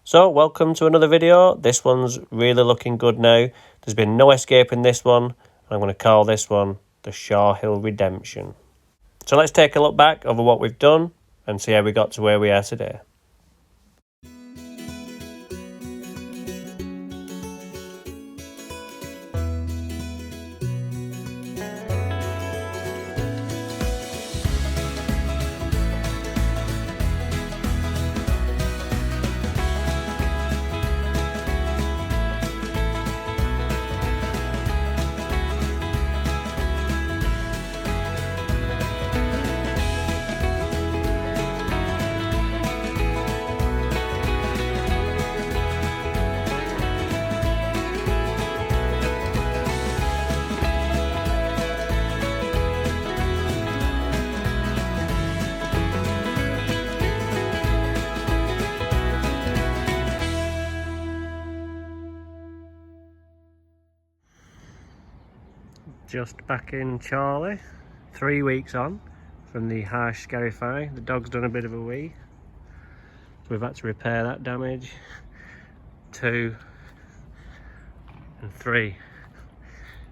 So welcome to another video. This one's really looking good now. There's been no escaping this one. I'm going to call this one the Shaw Hill Redemption. So let's take a look back over what we've done and see how we got to where we are today. Just back in Charlie, 3 weeks on from the harsh scary fire. The dog's done a bit of a wee, so we've had to repair that damage. 2 and 3.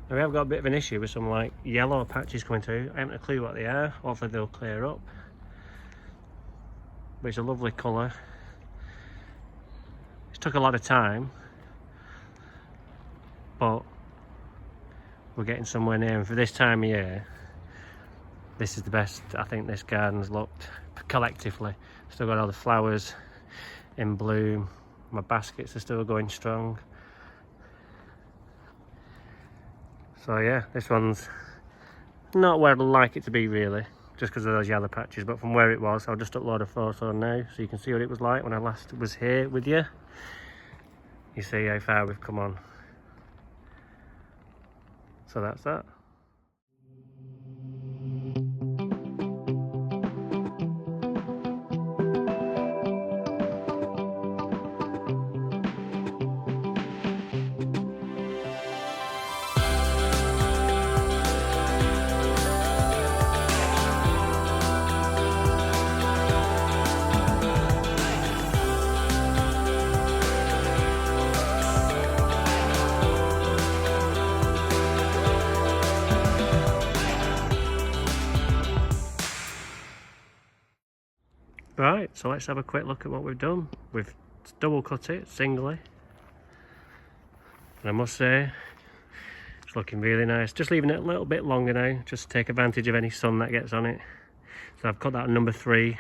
Now we have got a bit of an issue with some like yellow patches coming through. I haven't a clue what they are. Hopefully they'll clear up. But it's a lovely colour. It took a lot of time, but we're getting somewhere near, and for this time of year this is the best I think this garden's looked collectively. Still got all the flowers in bloom, my baskets are still going strong. So yeah, this one's not where I'd like it to be really, just because of those yellow patches, but from where it was, I'll just upload a photo now so you can see what it was like when I last was here with you. You see how far we've come on. So that's that. Right, so let's have a quick look at what we've done. We've double cut it singly, and I must say it's looking really nice. Just leaving it a little bit longer now, just to take advantage of any sun that gets on it. So I've cut that number 3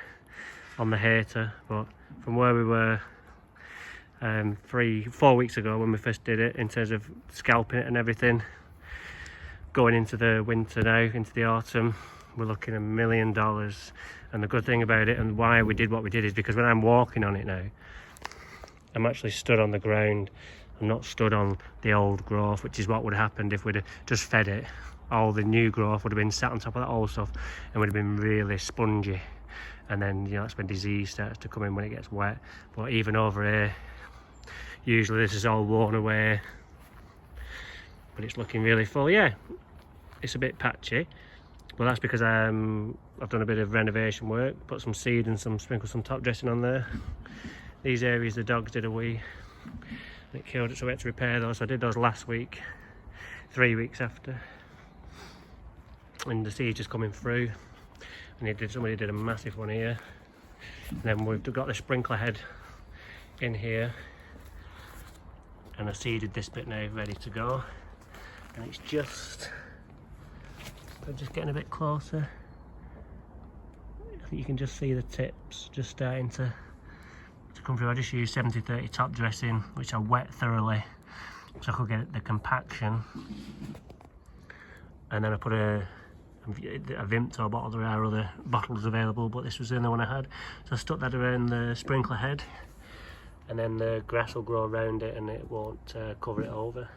on the hater, but from where we were 4 weeks ago when we first did it, in terms of scalping it and everything, going into the winter now, into the autumn, we're looking $1 million. And the good thing about it, and why we did what we did, is because when I'm walking on it now, I'm actually stood on the ground. I'm not stood on the old growth, which is what would have happened if we'd have just fed it. All the new growth would have been sat on top of that old stuff and would have been really spongy. And then, you know, that's when disease starts to come in when it gets wet. But even over here, usually this is all worn away, but it's looking really full. Yeah, it's a bit patchy. Well, that's because I've done a bit of renovation work, put some seed and sprinkled some top dressing on there. These areas the dogs did a wee, and it killed it, so we had to repair those. So I did those last week, 3 weeks after, and the seed just coming through. And somebody did a massive one here, and then we've got the sprinkler head in here, and I seeded this bit now, ready to go. And it's just, I'm just getting a bit closer. I think you can just see the tips just starting to come through. I just used 70-30 top dressing, which I wet thoroughly so I could get the compaction. And then I put a Vimto bottle. There are other bottles available, but this was the only one I had. So I stuck that around the sprinkler head, and then the grass will grow around it and it won't cover it over.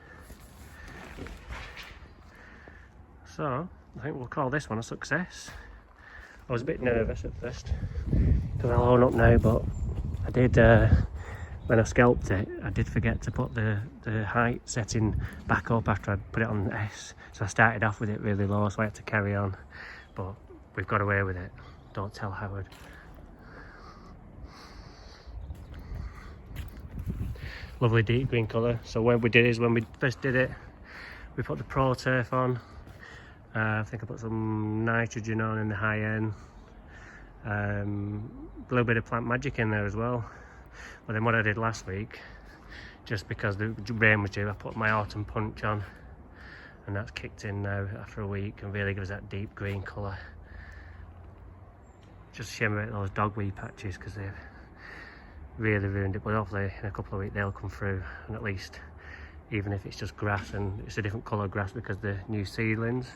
So I think we'll call this one a success. I was a bit nervous at first, because I'll own up now, but I did, when I scalped it, I did forget to put the height setting back up after I put it on S. So I started off with it really low, so I had to carry on. But we've got away with it. Don't tell Howard. Lovely deep green colour. So when we did is when we first did it, we put the Pro Turf on. I think I put some nitrogen on in the high end. A little bit of Plant Magic in there as well. But then what I did last week, just because the rain was due, I put my Autumn Punch on, and that's kicked in now after a week and really gives that deep green colour. Just a shame about those dogweed patches because they've really ruined it, but hopefully in a couple of weeks they'll come through, and at least, even if it's just grass and it's a different colour grass because the new seedlings,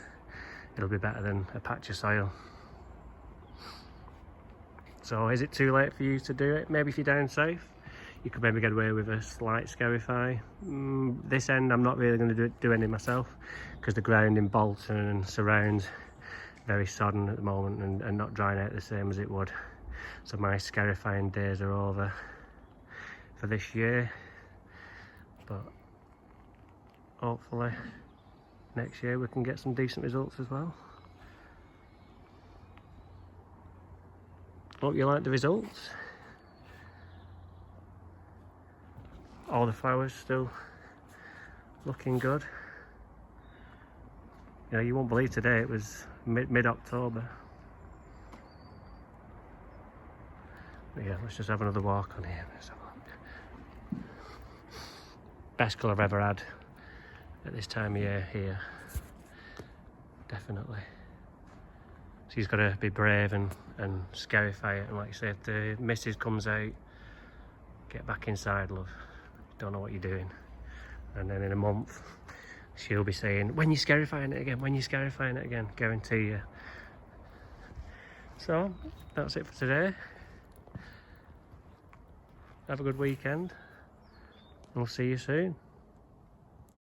it'll be better than a patch of soil. So is it too late for you to do it? Maybe if you're down south, you could maybe get away with a slight scarify. This end I'm not really going to do any myself because the ground in Bolton and surrounds very sodden at the moment and not drying out the same as it would. So my scarifying days are over for this year, but hopefully next year we can get some decent results as well. Hope you like the results. All the flowers still looking good. You know, you won't believe today it was mid-October. But yeah, let's just have another walk on here. Let's have a look. Best colour I've ever had at this time of year here. Definitely. So you've got to be brave and scarify it, and like I say, if the missus comes out, get back inside, love. Don't know what you're doing. And then in a month she'll be saying, when you scarifying it again, when you scarifying it again, guarantee you. So that's it for today. Have a good weekend. We'll see you soon.